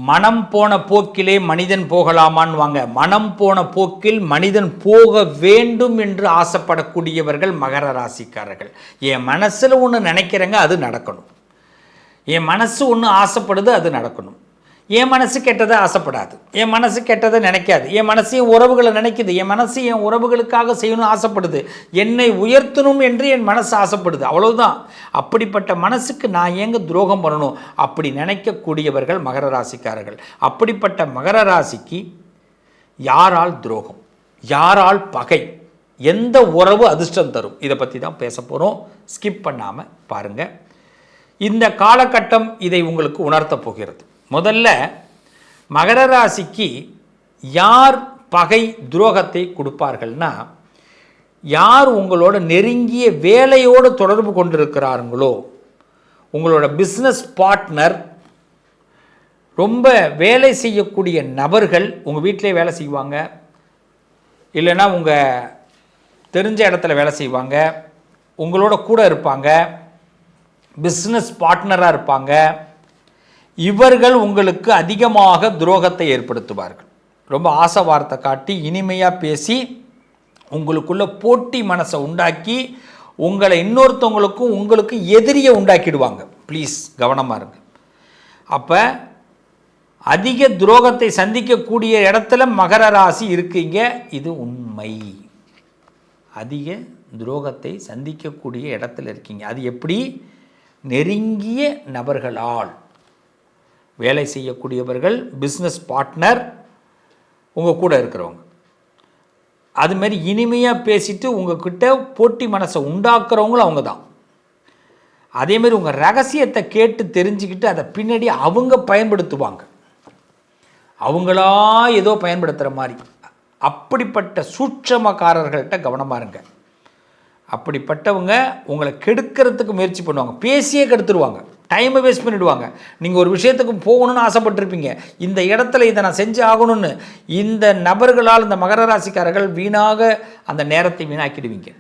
மனம் போன போக்கிலே மனிதன் போகலாமான்னு வாங்க. மனம் போன போக்கில் மனிதன் போக வேண்டும் என்று ஆசைப்படக்கூடியவர்கள் மகர ராசிக்காரர்கள். என் மனசில் ஒன்று நினைக்கிறேங்க, அது நடக்கணும். என் மனசு ஒன்று ஆசைப்படுது, அது நடக்கணும். என் மனசு கெட்டதை ஆசைப்படாது, என் மனசு கெட்டதை நினைக்காது, என் மனசு என் உறவுகளை நினைக்குது, என் மனசு என் உறவுகளுக்காக செய்யணும்னு ஆசைப்படுது, என்னை உயர்த்தணும் என்று என் மனசு ஆசைப்படுது, அவ்வளவுதான். அப்படிப்பட்ட மனசுக்கு நான் ஏங்க துரோகம் பண்ணணும்? அப்படி நினைக்கக்கூடியவர்கள் மகர ராசிக்காரர்கள். அப்படிப்பட்ட மகர ராசிக்கு யாரால் துரோகம், யாரால் பகை, எந்த உறவு அதிர்ஷ்டம் தரும், இதை பற்றி தான் பேச போகிறோம். ஸ்கிப் பண்ணாமல் பாருங்கள். இந்த காலகட்டம் இதை உங்களுக்கு உணர்த்த போகிறது. முதல்ல மகர ராசிக்கு யார் பகை துரோகத்தை கொடுப்பார்கள்னா, யார் உங்களோட நெருங்கிய வேலையோடு தொடர்பு கொண்டிருக்கிறார்களோ, உங்களோட பிஸ்னஸ் பார்ட்னர், ரொம்ப வேலை செய்யக்கூடிய நபர்கள், உங்கள் வீட்டிலே வேலை செய்வாங்க, இல்லைன்னா உங்கள் தெரிஞ்ச இடத்துல வேலை செய்வாங்க, உங்களோட கூட இருப்பாங்க, பிஸ்னஸ் பார்ட்னராக இருப்பாங்க, இவர்கள் உங்களுக்கு அதிகமாக துரோகத்தை ஏற்படுத்துவார்கள். ரொம்ப ஆசை வார்த்தை காட்டி இனிமையாக பேசி உங்களுக்குள்ள போட்டி மனசை உண்டாக்கி உங்களை இன்னொருத்தவங்களுக்கும் உங்களுக்கு எதிரியை உண்டாக்கிடுவாங்க. ப்ளீஸ் கவனமாக இருங்க. அப்போ அதிக துரோகத்தை சந்திக்கக்கூடிய இடத்துல மகர ராசி இருக்கீங்க, இது உண்மை. அதிக துரோகத்தை சந்திக்கக்கூடிய இடத்துல இருக்கீங்க. அது எப்படி? நெருங்கிய நபர்களால், வேலை செய்யக்கூடியவர்கள், பிஸ்னஸ் பார்ட்னர், உங்கள் கூட இருக்கிறவங்க, அதுமாரி இனிமையாக பேசிட்டு உங்கள்கிட்ட போட்டி மனசை உண்டாக்குறவங்களும் அவங்க தான். அதேமாரி உங்கள் ரகசியத்தை கேட்டு தெரிஞ்சுக்கிட்டு அதை பின்னாடி அவங்க பயன்படுத்துவாங்க, அவங்களா ஏதோ பயன்படுத்துகிற மாதிரி. அப்படிப்பட்ட சூட்சமக்காரர்கள்ட்ட கவனமாக இருங்க. அப்படிப்பட்டவங்க உங்களை கெடுக்கிறதுக்கு முயற்சி பண்ணுவாங்க, பேசியே கெடுத்துருவாங்க, டைமை வேஸ்ட் பண்ணிவிடுவாங்க. நீங்கள் ஒரு விஷயத்துக்கு போகணுன்னு ஆசைப்பட்டிருப்பீங்க, இந்த இடத்துல இதை நான் செஞ்சு ஆகணும்னு. இந்த நபர்களால், இந்த மகர ராசிக்காரர்கள் வீணாக அந்த நேரத்தை வீணாக்கிடுவீங்க.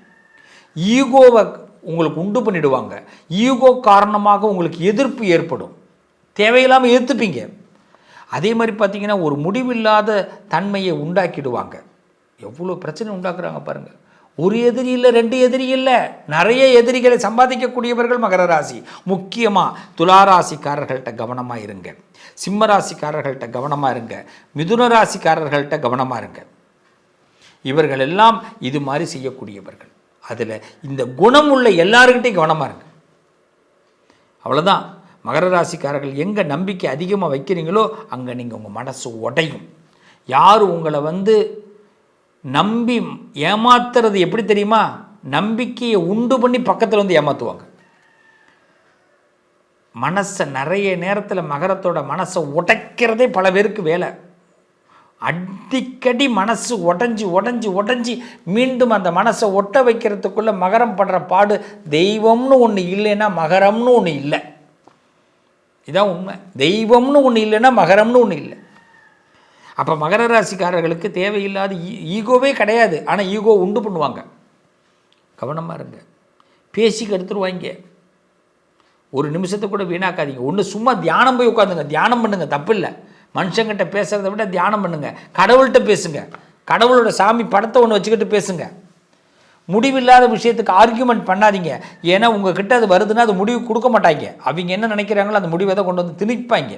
ஈகோவை உங்களுக்கு உண்டு பண்ணிவிடுவாங்க. ஈகோ காரணமாக உங்களுக்கு எதிர்ப்பு ஏற்படும், தேவையில்லாமல் எதிர்த்துப்பீங்க. அதே மாதிரி பார்த்திங்கன்னா ஒரு முடிவில்லாத தன்மையை உண்டாக்கிடுவாங்க. எவ்வளோ பிரச்சனை உண்டாக்குறாங்க பாருங்கள். ஒரு எதிரி இல்லை, ரெண்டு எதிரி இல்லை, நிறைய எதிரிகளை சம்பாதிக்கக்கூடியவர்கள் மகர ராசி. முக்கியமாக துளாராசிக்காரர்கள்ட்ட கவனமாக இருங்க, சிம்ம ராசிக்காரர்கள்ட்ட கவனமாக இருங்க, மிதுன ராசிக்காரர்கள்ட்ட கவனமாக இருங்க. இவர்கள் எல்லாம் இது மாதிரி செய்யக்கூடியவர்கள். அதில் இந்த குணம் உள்ள எல்லாருக்கிட்டையும் கவனமாக இருங்க. அவ்வளோதான். மகர ராசிக்காரர்கள் எங்கே நம்பிக்கை அதிகமாக வைக்கிறீங்களோ அங்கே நீங்கள் உங்கள் மனசு உடையும். யார் உங்களை நம்பி ஏமாத்துறது எப்படி தெரியுமா? நம்பிக்கையை உண்டு பண்ணி பக்கத்தில் ஏமாற்றுவாங்க. மனசை நிறைய நேரத்தில் மகரத்தோட மனசை உடைக்கிறதே பல பேருக்கு வேலை. அடிக்கடி மனசு உடஞ்சி உடஞ்சி உடஞ்சி மீண்டும் அந்த மனசை ஒட்ட வைக்கிறதுக்குள்ளே மகரம் படுற பாடு. தெய்வம்னு ஒன்று இல்லைன்னா மகரம்னு ஒன்று இல்லை. இதான் உண்மை. தெய்வம்னு ஒன்று இல்லைன்னா மகரம்னு ஒன்று இல்லை. அப்போ மகர ராசிக்காரர்களுக்கு தேவையில்லாத ஈகோவே கிடையாது, ஆனால் ஈகோ உண்டு பண்ணுவாங்க. கவனமாக இருங்க. பேசிக்கு எடுத்துருவாங்க. ஒரு நிமிஷத்தை கூட வீணாக்காதீங்க. ஒன்று சும்மா தியானம் போய் உட்காந்துங்க, தியானம் பண்ணுங்கள், தப்பு இல்லை. மனுஷங்கிட்ட பேசுகிறத விட தியானம் பண்ணுங்கள். கடவுள்கிட்ட பேசுங்க, கடவுளோட சாமி படத்தை ஒன்று வச்சுக்கிட்டு பேசுங்க. முடிவில்லாத விஷயத்துக்கு ஆர்கியூமெண்ட் பண்ணாதீங்க. ஏன்னா உங்ககிட்ட அது வருதுன்னா அது முடிவு கொடுக்க மாட்டாங்க. அவங்க என்ன நினைக்கிறாங்களோ அந்த முடிவை தான் கொண்டு வந்து திணிப்பாங்க.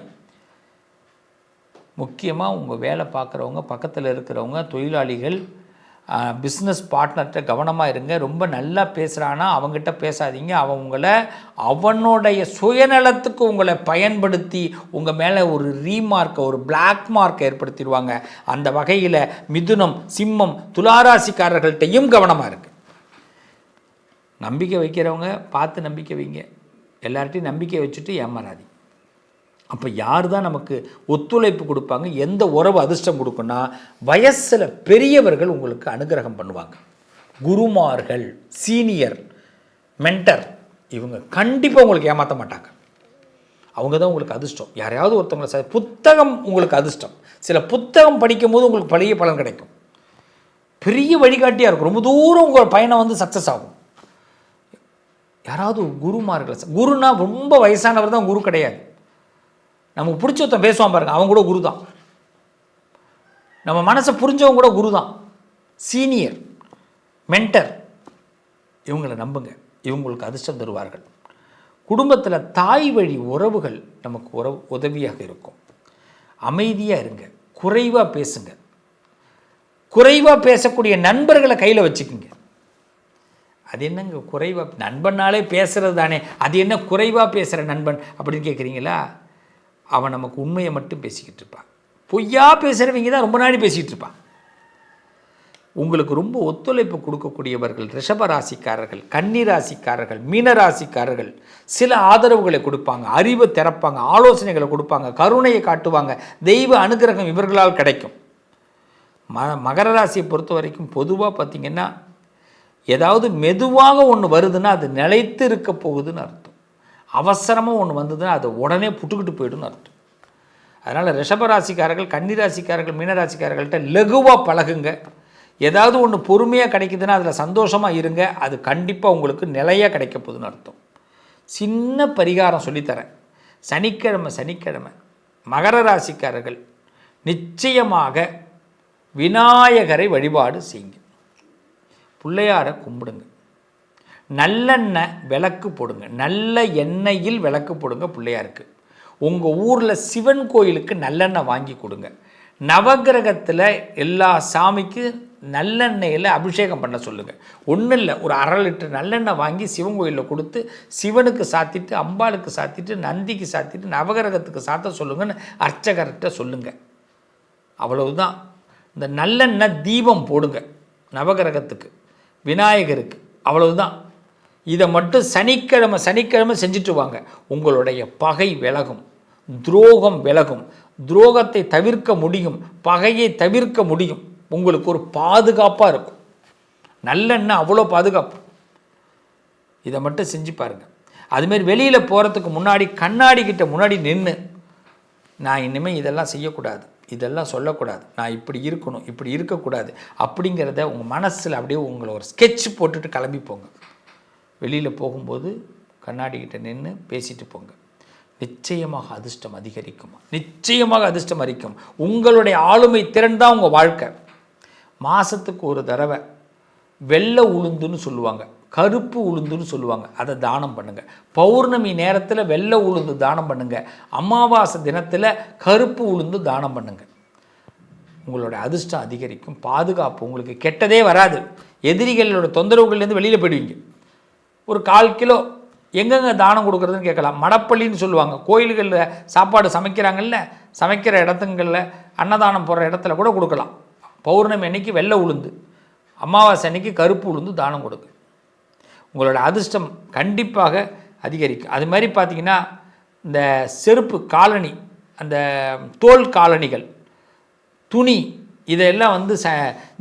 முக்கியமாக உங்கள் வேலை பார்க்குறவங்க, பக்கத்தில் இருக்கிறவங்க, தொழிலாளிகள், பிஸ்னஸ் பார்ட்னர்கிட்ட கவனமாக இருங்க. ரொம்ப நல்லா பேசுகிறானா அவங்ககிட்ட பேசாதீங்க. அவனுடைய சுயநலத்துக்கு உங்களை பயன்படுத்தி உங்கள் மேலே ஒரு ரீமார்க்கை, ஒரு பிளாக் மார்க்கை ஏற்படுத்திடுவாங்க. அந்த வகையில் மிதுனம், சிம்மம், துளாராசிக்காரர்கள்ட்டையும் கவனமாக இருக்குது. நம்பிக்கை வைக்கிறவங்க பார்த்து நம்பிக்கை வைங்க. எல்லார்ட்டையும் நம்பிக்கை வச்சுட்டு ஏமாறாதீங்க. அப்போ யார் தான் நமக்கு ஒத்துழைப்பு கொடுப்பாங்க, எந்த உறவு அதிர்ஷ்டம் கொடுக்குன்னா, வயசில் பெரியவர்கள் உங்களுக்கு அனுகிரகம் பண்ணுவாங்க. குருமார்கள், சீனியர், மென்டர், இவங்க கண்டிப்பாக உங்களுக்கு ஏமாற்ற மாட்டாங்க. அவங்க தான் உங்களுக்கு அதிர்ஷ்டம். யாரையாவது ஒருத்தவங்களை புத்தகம் உங்களுக்கு அதிர்ஷ்டம். சில புத்தகம் படிக்கும் போது உங்களுக்கு பழைய பலன் கிடைக்கும். பெரிய வழிகாட்டியாக இருக்கும். ரொம்ப தூரம் உங்கள் பயணம் சக்ஸஸ் ஆகும். யாராவது குருமார்கள், குருனா ரொம்ப வயசானவர் தான் குரு கிடையாது. நமக்கு பிடிச்ச ஒருத்தன் பேசுவான் பாருங்க, அவன் கூட குரு தான். நம்ம மனசை புரிஞ்சவங்க கூட குரு தான், சீனியர், மென்டர். இவங்களை நம்புங்க, இவங்களுக்கு அதிர்ஷ்டம் தருவார்கள். குடும்பத்தில் தாய் வழி உறவுகள் நமக்கு உதவியாக இருக்கும். அமைதியாக இருங்க, குறைவாக பேசுங்க. குறைவாக பேசக்கூடிய நண்பர்களை கையில் வச்சுக்கோங்க. அது என்னங்க குறைவாக, நண்பனாலே பேசுகிறது தானே, அது என்ன குறைவாக பேசுகிற நண்பன் அப்படின்னு கேட்குறீங்களா? அவன் நமக்கு உண்மையை மட்டும் பேசிக்கிட்டு இருப்பான். பொய்யா பேசுகிறவங்க தான் ரொம்ப நாள் பேசிகிட்டு இருப்பான். உங்களுக்கு ரொம்ப ஒத்துழைப்பு கொடுக்கக்கூடியவர்கள் ரிஷபராசிக்காரர்கள், கன்னிராசிக்காரர்கள், மீனராசிக்காரர்கள். சில ஆதரவுகளை கொடுப்பாங்க, அறிவை திறப்பாங்க, ஆலோசனைகளை கொடுப்பாங்க, கருணையை காட்டுவாங்க. தெய்வ அனுகிரகம் இவர்களால் கிடைக்கும். மகர ராசியை பொறுத்த வரைக்கும் பொதுவாக பார்த்திங்கன்னா, ஏதாவது மெதுவாக ஒன்று வருதுன்னா அது நிலைத்து இருக்க போகுதுன்னு அர்த்தம். அவசரமாக ஒன்று வந்ததுன்னா அது உடனே புட்டுக்கிட்டு போயிடுன்னு அர்த்தம். அதனால் ரிஷபராசிக்காரர்கள், கன்னிராசிக்காரர்கள், மீனராசிக்காரர்கள்ட்ட லகுவாக பழகுங்க. ஏதாவது ஒன்று பொறுமையாக கிடைக்குதுன்னா அதில் சந்தோஷமாக இருங்க. அது கண்டிப்பாக உங்களுக்கு நிலையாக கிடைக்க போகுதுன்னு அர்த்தம். சின்ன பரிகாரம் சொல்லித்தரேன். சனிக்கிழமை மகர ராசிக்காரர்கள் நிச்சயமாக விநாயகரை வழிபாடு செய்யுங்க. பிள்ளையாரை கும்பிடுங்க. நல்லெண்ணெய் விளக்கு போடுங்க. நல்ல எண்ணெயில் விளக்கு போடுங்க பிள்ளையாருக்கு. உங்கள் ஊரில் சிவன் கோயிலுக்கு நல்லெண்ணெய் வாங்கி கொடுங்க. நவகிரகத்தில் எல்லா சாமிக்கு நல்லெண்ணெயில் அபிஷேகம் பண்ண சொல்லுங்கள். ஒன்றும் இல்லை, ஒரு 1/2 லிட்டர் நல்லெண்ணெய் வாங்கி சிவன் கோயிலில் கொடுத்து சிவனுக்கு சாத்திட்டு, அம்பாளுக்கு சாத்திட்டு, நந்திக்கு சாத்திட்டு, நவகிரகத்துக்கு சாத்த சொல்லுங்கன்னு அர்ச்சகர்கிட்ட சொல்லுங்கள். அவ்வளவுதான். இந்த நல்லெண்ணெய் தீபம் போடுங்க நவகிரகத்துக்கு, விநாயகருக்கு. அவ்வளவுதான். இதை மட்டும் சனிக்கிழமை செஞ்சுட்டு வாங்க. உங்களுடைய பகை விலகும், துரோகம் விலகும். துரோகத்தை தவிர்க்க முடியும், பகையை தவிர்க்க முடியும். உங்களுக்கு ஒரு பாதுகாப்பாக இருக்கும். நல்லெண்ணெய் அவ்வளோ பாதுகாப்பு. இதை மட்டும் செஞ்சு பாருங்கள். அதுமாரி வெளியில் போகிறதுக்கு முன்னாடி கண்ணாடி கிட்ட முன்னாடி நின்று, நான் இனிமேல் இதெல்லாம் செய்யக்கூடாது, இதெல்லாம் சொல்லக்கூடாது, நான் இப்படி இருக்கணும், இப்படி இருக்கக்கூடாது அப்படிங்கிறத உங்கள் மனசில் அப்படியே உங்களை ஒரு ஸ்கெட்ச் போட்டுட்டு கிளம்பி போங்க. வெளியில் போகும்போது கண்ணாடிக்கிட்ட நின்று பேசிட்டு போங்க. நிச்சயமாக அதிர்ஷ்டம் அதிகரிக்கும். நிச்சயமாக அதிர்ஷ்டம் அதிகரிக்கும். உங்களுடைய ஆளுமை திறன் தான் உங்கள் வாழ்க்கை. மாதத்துக்கு ஒரு தடவை வெள்ளை உளுந்துன்னு சொல்லுவாங்க, கருப்பு உளுந்துன்னு சொல்லுவாங்க, அதை தானம் பண்ணுங்கள். பௌர்ணமி நேரத்தில் வெள்ளை உளுந்து தானம் பண்ணுங்கள். அமாவாசை தினத்தில் கருப்பு உளுந்து தானம் பண்ணுங்கள். உங்களுடைய அதிர்ஷ்டம் அதிகரிக்கும். பாதுகாப்பு, உங்களுக்கு கெட்டதே வராது. எதிரிகளோட தொந்தரவுகள்லேருந்து வெளியில் போயிடுவீங்க. ஒரு 1/4 கிலோ எங்கெங்கே தானம் கொடுக்குறதுன்னு கேட்கலாம். மடப்பள்ளின்னு சொல்லுவாங்க. கோயில்களில் சாப்பாடு சமைக்கிறாங்கல்ல, சமைக்கிற இடத்துங்களில் அன்னதானம் போடுற இடத்துல கூட கொடுக்கலாம். பௌர்ணமி அன்னைக்கு வெள்ளை உளுந்து, அமாவாசை அன்னைக்கு கருப்பு உளுந்து தானம் கொடுங்க. உங்களோட அதிர்ஷ்டம் கண்டிப்பாக அதிகரிக்கும். அது மாதிரி பார்த்திங்கன்னா, இந்த செருப்பு காலணி, அந்த தோல் காலணிகள், துணி, இதெல்லாம் வந்து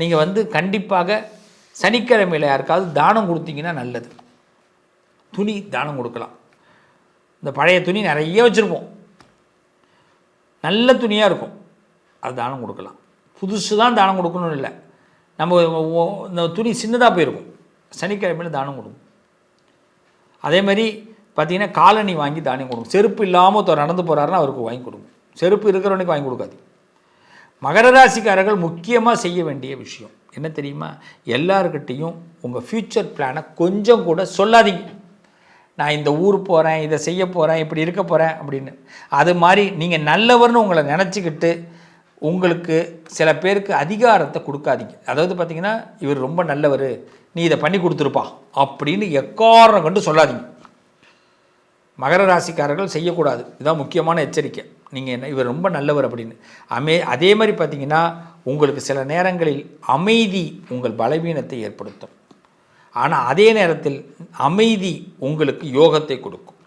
நீங்கள் வந்து கண்டிப்பாக சனிக்கிழமையில் யாருக்காவது தானம் கொடுத்தீங்கன்னா நல்லது. துணி தானம் கொடுக்கலாம். இந்த பழைய துணி நிறைய வச்சுருப்போம், நல்ல துணியாக இருக்கும், அது தானம் கொடுக்கலாம். புதுசு தான் தானம் கொடுக்கணும்னு இல்லை. நம்ம இந்த துணி சின்னதாக போயிருக்கும், சனிக்கிழமையில் தானம் கொடுக்கும். அதே மாதிரி பார்த்திங்கன்னா காலணி வாங்கி தானம் கொடுக்கும். செருப்பு இல்லாமல் ஒருத்தர் நடந்து போகிறாருன்னா அவருக்கு வாங்கி கொடுக்கும். செருப்பு இருக்கிறவனுக்கு வாங்கி கொடுக்காது. மகர ராசிக்காரர்கள் முக்கியமாக செய்ய வேண்டிய விஷயம் என்ன தெரியுமா? எல்லாருக்கிட்டையும் உங்கள் ஃப்யூச்சர் பிளானை கொஞ்சம் கூட சொல்லாதீங்க. நான் இந்த ஊர் போகிறேன், இதை செய்ய போகிறேன், இப்படி இருக்க போகிறேன் அப்படின்னு. அது மாதிரி நீங்கள் நல்லவர்னு உங்களை நினச்சிக்கிட்டு உங்களுக்கு சில பேருக்கு அதிகாரத்தை கொடுக்காதீங்க. அதாவது பார்த்திங்கன்னா, இவர் ரொம்ப நல்லவர், நீ இதை பண்ணி கொடுத்துருப்பா அப்படின்னு எக்காரணம் கண்டு சொல்லாதீங்க. மகர ராசிக்காரர்கள் செய்யக்கூடாது. இதுதான் முக்கியமான எச்சரிக்கை. நீங்கள் என்ன, இவர் ரொம்ப நல்லவர் அப்படின்னு. அதே மாதிரி பார்த்திங்கன்னா, உங்களுக்கு சில நேரங்களில் அமைதி உங்கள் பலவீனத்தை ஏற்படுத்தும். ஆனால் அதே நேரத்தில் அமைதி உங்களுக்கு யோகத்தை கொடுக்கும்.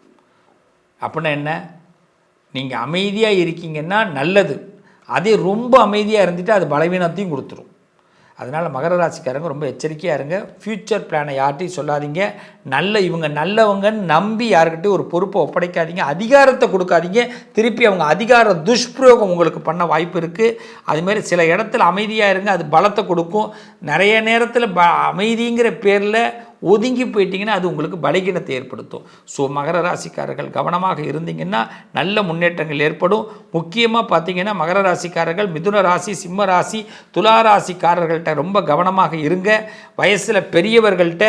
அப்படின்னா என்ன? நீங்கள் அமைதியாக இருக்கீங்கன்னா நல்லது. அதே ரொம்ப அமைதியாக இருந்துட்டு அது பலவீனத்தையும் கொடுத்துரும். அதனால் மகர ராசிக்காரங்க ரொம்ப எச்சரிக்கையாக இருங்க. ஃப்யூச்சர் பிளானை யார்கிட்டையும் சொல்லாதீங்க. இவங்க நல்லவங்கன்னு நம்பி யாருக்கிட்டையும் ஒரு பொறுப்பை ஒப்படைக்காதீங்க. அதிகாரத்தை கொடுக்காதீங்க. திருப்பி அவங்க அதிகார துஷ்பிரயோகம் உங்களுக்கு பண்ண வாய்ப்பு இருக்குது. அதுமாரி சில இடத்துல அமைதியாக இருங்க, அது பலத்தை கொடுக்கும். நிறைய நேரத்தில் அமைதிங்கிற பேரில் ஒதுங்கி போயிட்டீங்கன்னா அது உங்களுக்கு பலகீனத்தை ஏற்படுத்தும். ஸோ மகர ராசிக்காரர்கள் கவனமாக இருந்தீங்கன்னா நல்ல முன்னேற்றங்கள் ஏற்படும். முக்கியமாக பார்த்தீங்கன்னா மகர ராசிக்காரர்கள், மிதுன ராசி, சிம்ம ராசி, துலா ராசிக்காரர்கள்ட்ட ரொம்ப கவனமாக இருங்க. வயசில் பெரியவர்கள்ட்ட,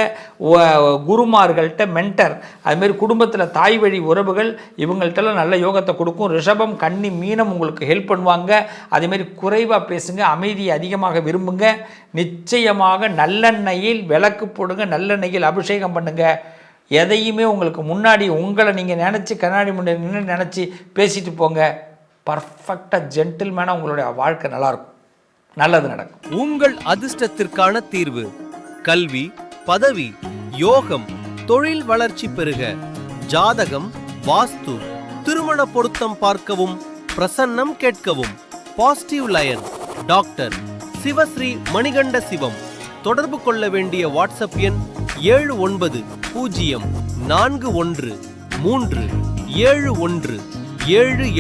குருமார்கள்ட்ட, மென்டர், அதுமாரி குடும்பத்தில் தாய் வழி உறவுகள் இவங்கள்ட்டெல்லாம் நல்ல யோகத்தை கொடுக்கும். ரிஷபம், கன்னி, மீனம் உங்களுக்கு ஹெல்ப் பண்ணுவாங்க. அதேமாரி குறைவாக பேசுங்க, அமைதியை அதிகமாக விரும்புங்க. நிச்சயமாக நல்லெண்ணெயில் விளக்கு போடுங்க, நல்லெண்ணெயில் அபிஷேகம் பண்ணுங்க. எதையுமே உங்களுக்கு முன்னாடி உங்களை நீங்கள் நினச்சி கண்ணாடி முன்னாடி நின்று நினச்சி பேசிட்டு போங்க. பர்ஃபெக்டாக ஜென்டில்மேனாக உங்களுடைய வாழ்க்கை நல்லாயிருக்கும், நல்லது நடக்கும். உங்கள் அதிர்ஷ்டத்திற்கான தீர்வு கல்வி, பதவி, யோகம், தொழில் வளர்ச்சி பெருக, ஜாதகம், வாஸ்து, திருமண பொருத்தம் பார்க்கவும், பிரசன்னம் கேட்கவும். Positive lion doctor Sivasri Manikanda Sivam. தொடர்பு கொள்ள வேண்டிய வாட்ஸ்அப் எண் 7904137177